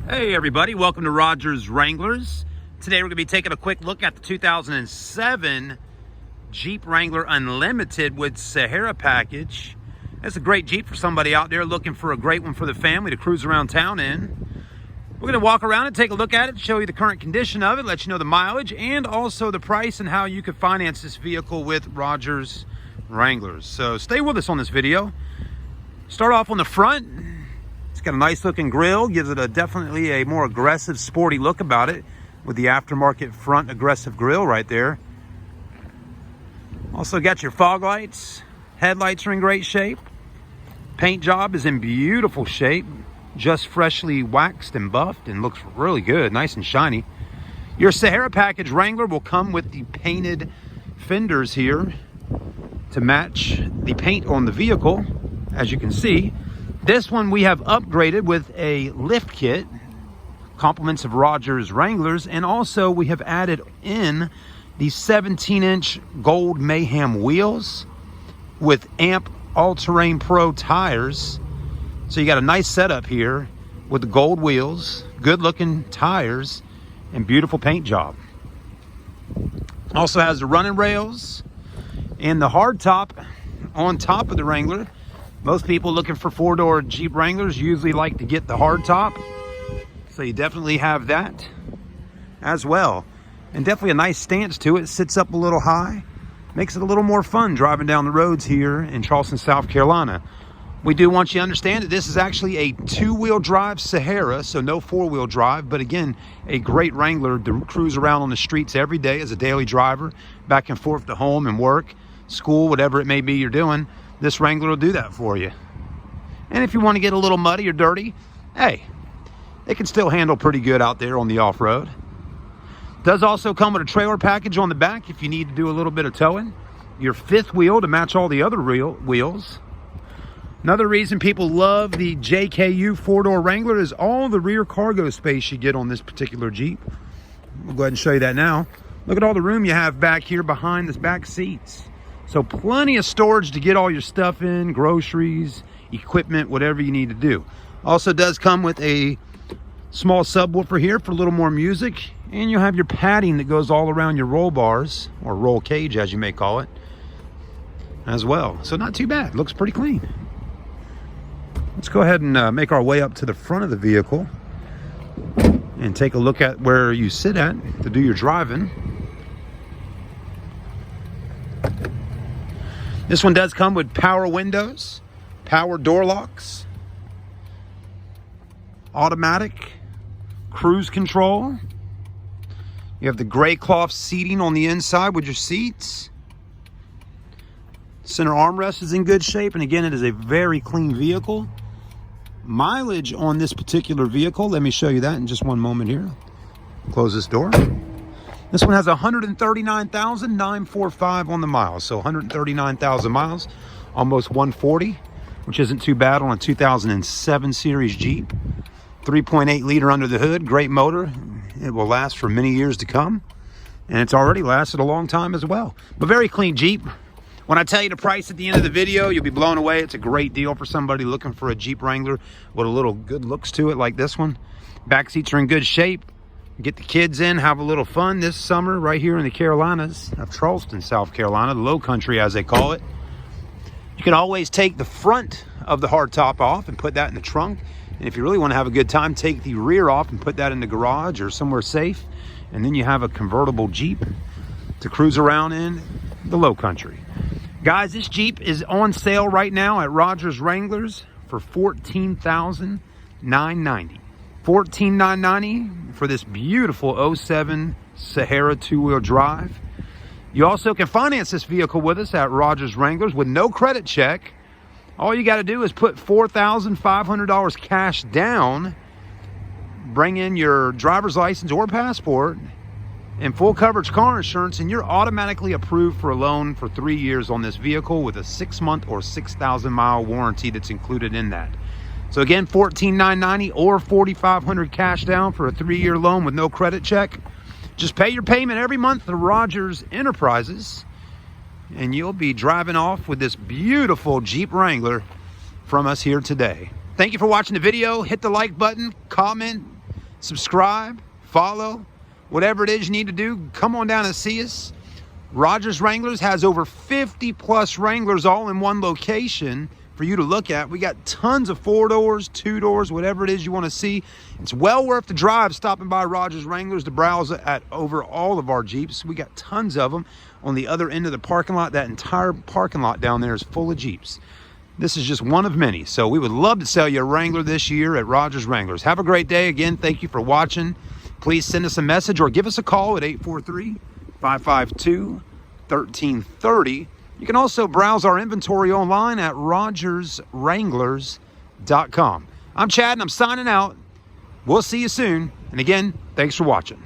Hey everybody, welcome to Rodgers Wranglers. Today we're going to be taking a quick look at the 2007 Jeep Wrangler Unlimited with Sahara package. It's a great Jeep for somebody out there looking for a great one for the family to cruise around town in. We're going to walk around and take a look at it, show you the current condition of it, let you know the mileage, and also the price and how you could finance this vehicle with Rodgers Wranglers. So stay with us on this video. Start off on the front. It's got a nice looking grille, gives it definitely a more aggressive, sporty look about it with the aftermarket front aggressive grille right there. Also got your fog lights. Headlights are in great shape. Paint job is in beautiful shape. Just freshly waxed and buffed and looks really good, nice and shiny. Your Sahara package Wrangler will come with the painted fenders here to match the paint on the vehicle, as you can see. This one we have upgraded with a lift kit, compliments of Rodgers Wranglers, and also we have added in the 17-inch gold Mayhem wheels with AMP All-Terrain Pro tires. So you got a nice setup here with the gold wheels, good looking tires, and beautiful paint job. Also has the running rails and the hard top on top of the Wrangler. Most people looking for four-door Jeep Wranglers usually like to get the hard top. So you definitely have that as well. And definitely a nice stance to it. Sits up a little high. Makes it a little more fun driving down the roads here in Charleston, South Carolina. We do want you to understand that this is actually a two-wheel drive Sahara, so no four-wheel drive. But again, a great Wrangler to cruise around on the streets every day as a daily driver, back and forth to home and work, school, whatever it may be you're doing. This Wrangler will do that for you. And if you want to get a little muddy or dirty, hey, it can still handle pretty good out there on the off-road. Does also come with a trailer package on the back if you need to do a little bit of towing. Your fifth wheel to match all the other wheels. Another reason people love the JKU four-door Wrangler is all the rear cargo space you get on this particular Jeep. We'll go ahead and show you that now. Look at all the room you have back here behind the back seats. So plenty of storage to get all your stuff in, groceries, equipment, whatever you need to do. Also does come with a small subwoofer here for a little more music. And you'll have your padding that goes all around your roll bars, or roll cage as you may call it, as well. So not too bad, looks pretty clean. Let's go ahead and make our way up to the front of the vehicle and take a look at where you sit at to do your driving. This one does come with power windows, power door locks, automatic cruise control. You have the gray cloth seating on the inside with your seats. Center armrest is in good shape, and again, it is a very clean vehicle. Mileage on this particular vehicle, let me show you that in just one moment here. Close this door. This one has 139,945 on the miles, so 139,000 miles, almost 140, which isn't too bad on a 2007 series Jeep. 3.8 liter under the hood, great motor. It will last for many years to come, and it's already lasted a long time as well. But very clean Jeep. When I tell you the price at the end of the video, you'll be blown away. It's a great deal for somebody looking for a Jeep Wrangler with a little good looks to it like this one. Back seats are in good shape. Get the kids in, have a little fun this summer right here in the Carolinas of Charleston, South Carolina, the low country as they call it. You can always take the front of the hardtop off and put that in the trunk. And if you really want to have a good time, take the rear off and put that in the garage or somewhere safe. And then you have a convertible Jeep to cruise around in the low country. Guys, this Jeep is on sale right now at Rodgers Wranglers for $14,990. $14,990 for this beautiful 07 Sahara two-wheel drive. You also can finance this vehicle with us at Rodgers Wranglers with no credit check. All you got to do is put $4,500 cash down, bring in your driver's license or passport, and full coverage car insurance, and you're automatically approved for a loan for 3 years on this vehicle with a 6-month or 6,000-mile warranty that's included in that. So again, $14,990 or $4,500 cash down for a 3-year loan with no credit check. Just pay your payment every month to Rodgers Enterprises, and you'll be driving off with this beautiful Jeep Wrangler from us here today. Thank you for watching the video. Hit the like button, comment, subscribe, follow, whatever it is you need to do. Come on down and see us. Rodgers Wranglers has over 50 plus Wranglers all in one location for you to look at. We got tons of 4 doors, 2 doors, whatever it is you want to see. It's well worth the drive stopping by Rodgers Wranglers to browse at over all of our Jeeps. We got tons of them on the other end of the parking lot. That entire parking lot down there is full of Jeeps. This is just one of many. So we would love to sell you a Wrangler this year at Rodgers Wranglers. Have a great day. Again, thank you for watching. Please send us a message or give us a call at 843-552-1330. You can also browse our inventory online at RodgersWranglers.com. I'm Chad and I'm signing out. We'll see you soon. And again, thanks for watching.